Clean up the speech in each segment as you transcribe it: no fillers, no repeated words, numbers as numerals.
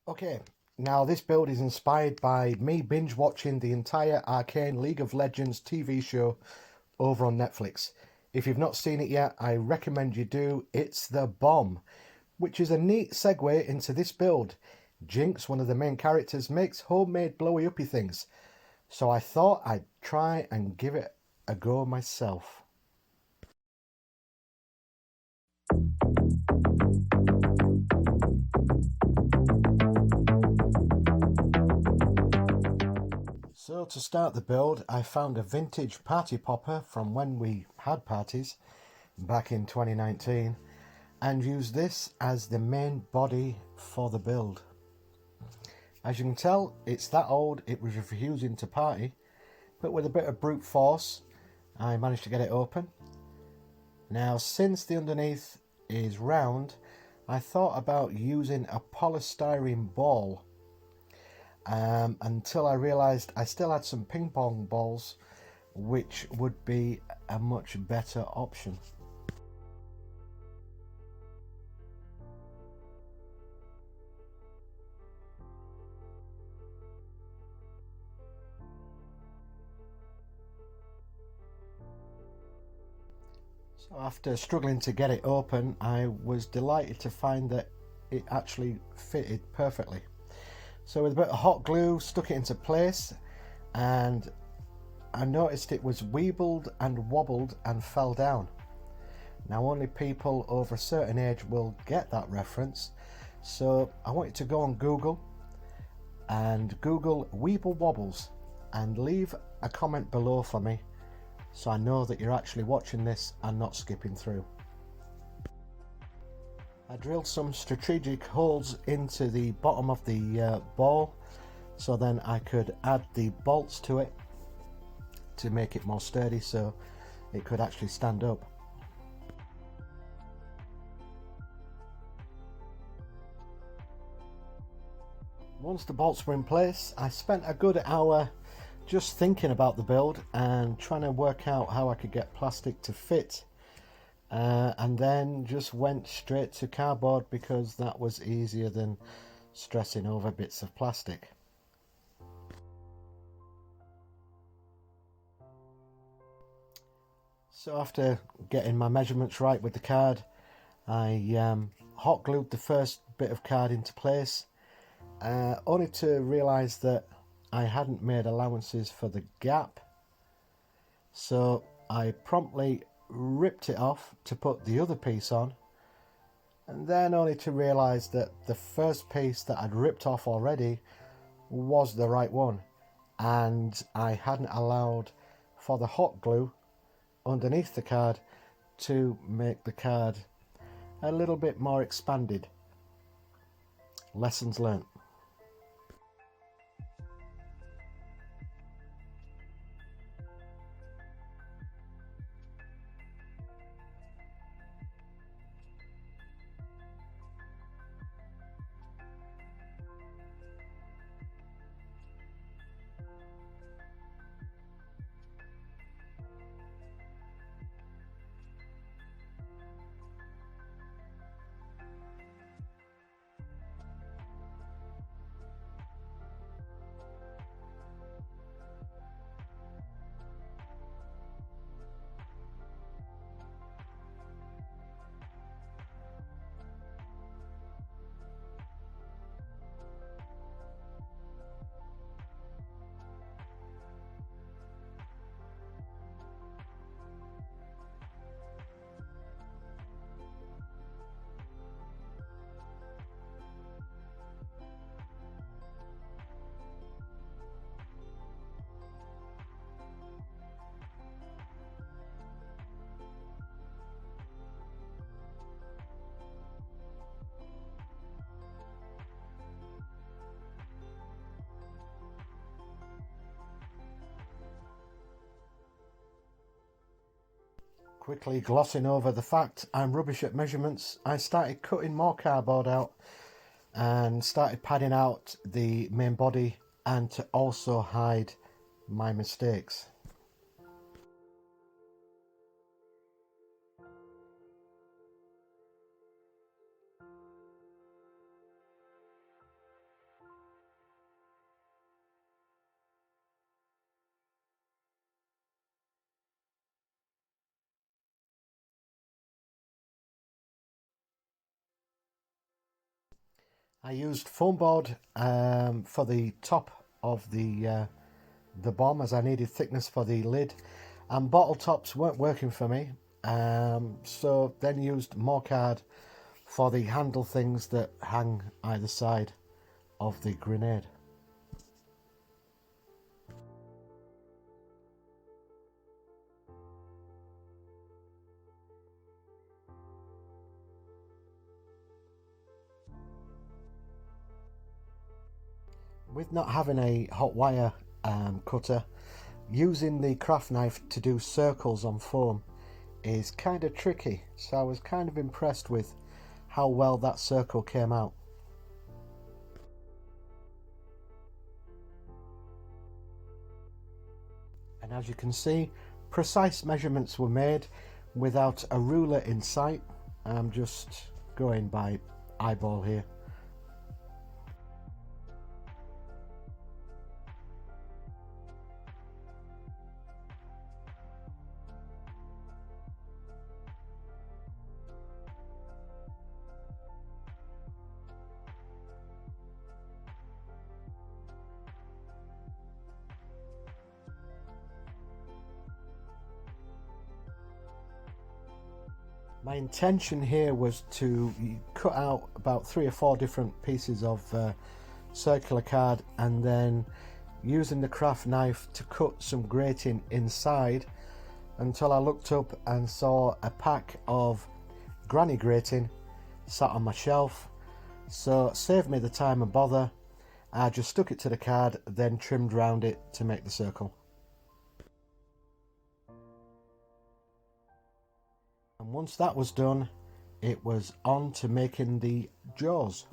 Okay, now this build is inspired by me binge watching the entire Arcane League of Legends TV show over on Netflix. If you've not seen it yet, I recommend you do. It's the bomb, which is a neat segue into this build. Jinx, one of the main characters, makes homemade blowy uppy things, so I thought I'd try and give it a go myself. So to start the build, I found a vintage party popper from when we had parties back in 2019 and used this as the main body for the build. As you can tell, it's that old it was refusing to party, but with a bit of brute force I managed to get it open. Now, since the underneath is round, I thought about using a polystyrene ball until I realised I still had some ping pong balls, which would be a much better option. So after struggling to get it open, I was delighted to find that it actually fitted perfectly. So with a bit of hot glue, stuck it into place, and I noticed it was weebled and wobbled and fell down. Now only people over a certain age will get that reference, so I want you to go on Google and Google Weeble Wobbles and leave a comment below for me so I know that you're actually watching this and not skipping through. I drilled some strategic holes into the bottom of the ball so then I could add the bolts to it to make it more sturdy so it could actually stand up. Once the bolts were in place, I spent a good hour just thinking about the build and trying to work out how I could get plastic to fit. And then just went straight to cardboard because that was easier than stressing over bits of plastic. So after getting my measurements right with the card, I hot glued the first bit of card into place, only to realise that I hadn't made allowances for the gap. So I promptly ripped it off to put the other piece on, and then only to realise that the first piece that I'd ripped off already was the right one, and I hadn't allowed for the hot glue underneath the card to make the card a little bit more expanded. Lessons learnt. Quickly glossing over the fact I'm rubbish at measurements, I started cutting more cardboard out and started padding out the main body and to also hide my mistakes. I used foamboard for the top of the bomb, as I needed thickness for the lid, and bottle tops weren't working for me, so then used more card for the handle things that hang either side of the grenade. With not having a hot wire cutter, using the craft knife to do circles on foam is kind of tricky, so I was kind of impressed with how well that circle came out. And as you can see, precise measurements were made without a ruler in sight. I'm just going by eyeball here. My intention here was to cut out about 3 or 4 different pieces of circular card, and then using the craft knife to cut some grating inside, until I looked up and saw a pack of granny grating sat on my shelf. So saved me the time and bother. I just stuck it to the card, then trimmed round it to make the circle. And once that was done, it was on to making the jaws.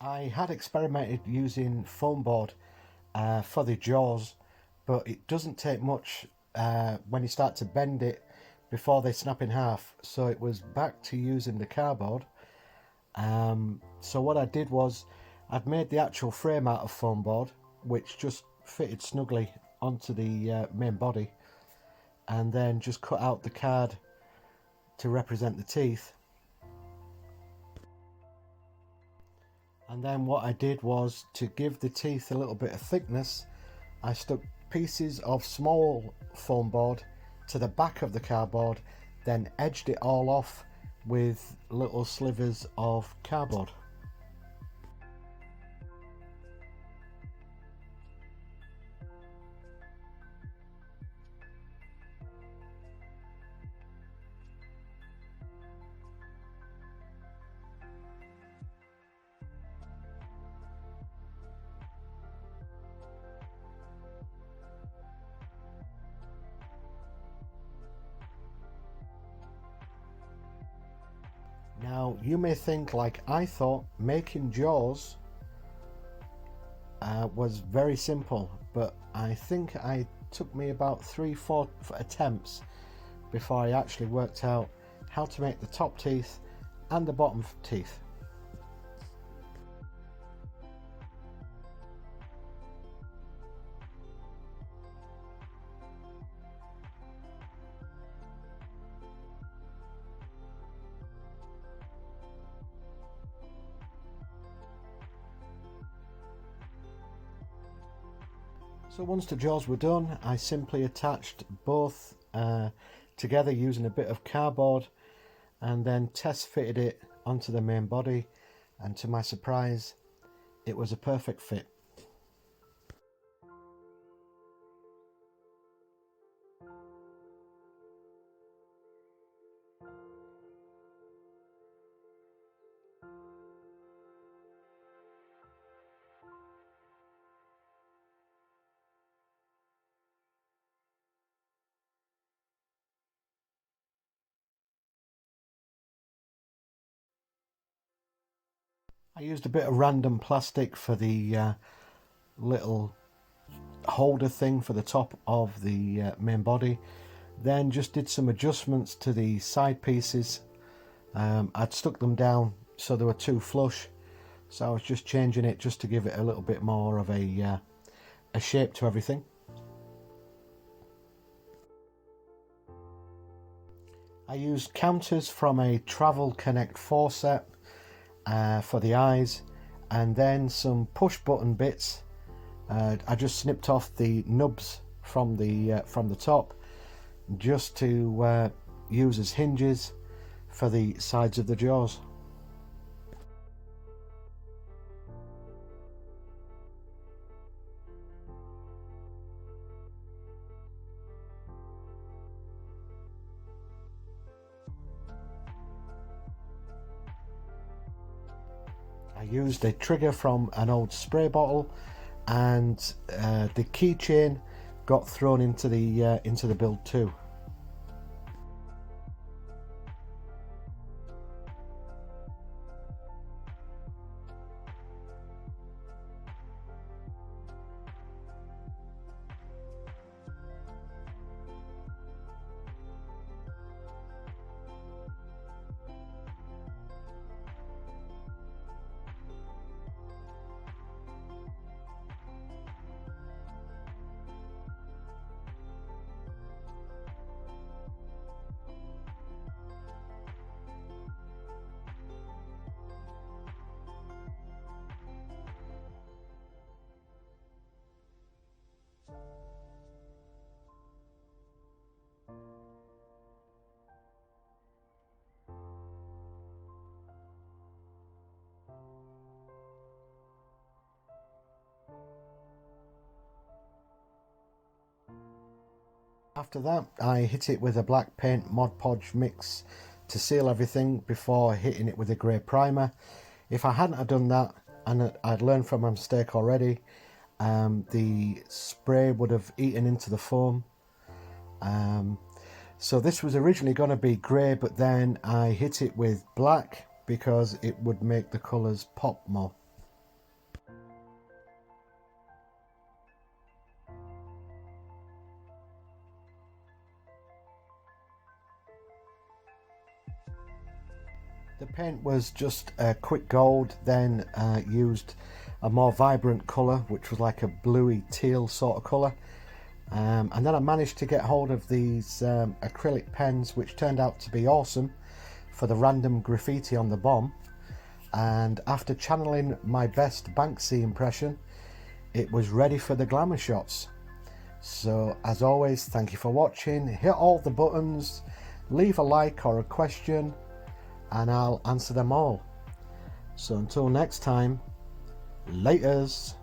I had experimented using foamboard for the jaws, but it doesn't take much when you start to bend it before they snap in half, so it was back to using the cardboard. So what I did was I'd made the actual frame out of foamboard, which just fitted snugly onto the main body, and then just cut out the card to represent the teeth. And then what I did was, to give the teeth a little bit of thickness, I stuck pieces of small foam board to the back of the cardboard, then edged it all off with little slivers of cardboard. Now, you may think, like I thought, making jaws was very simple, but I think it took me about 3-4 attempts before I actually worked out how to make the top teeth and the bottom teeth. So once the jaws were done, I simply attached both together using a bit of cardboard, and then test fitted it onto the main body, and to my surprise, it was a perfect fit. I used a bit of random plastic for the little holder thing for the top of the main body, then just did some adjustments to the side pieces. I'd stuck them down so they were too flush, so I was just changing it just to give it a little bit more of a shape to everything. I used counters from a Travel Connect 4 set for the eyes, and then some push button bits. I just snipped off the nubs from the top just to use as hinges for the sides of the jaws. I used a trigger from an old spray bottle, and the keychain got thrown into the build too. After that, I hit it with a black paint Mod Podge mix to seal everything before hitting it with a grey primer. If I hadn't have done that, and I'd learned from my mistake already, the spray would have eaten into the foam. So this was originally going to be grey, but then I hit it with black because it would make the colours pop more. The paint was just a quick gold, then used a more vibrant colour, which was like a bluey teal sort of colour. And then I managed to get hold of these acrylic pens, which turned out to be awesome for the random graffiti on the bomb. And after channeling my best Banksy impression, it was ready for the glamour shots. So as always, thank you for watching. Hit all the buttons, leave a like or a question, and I'll answer them all. So until next time, laters.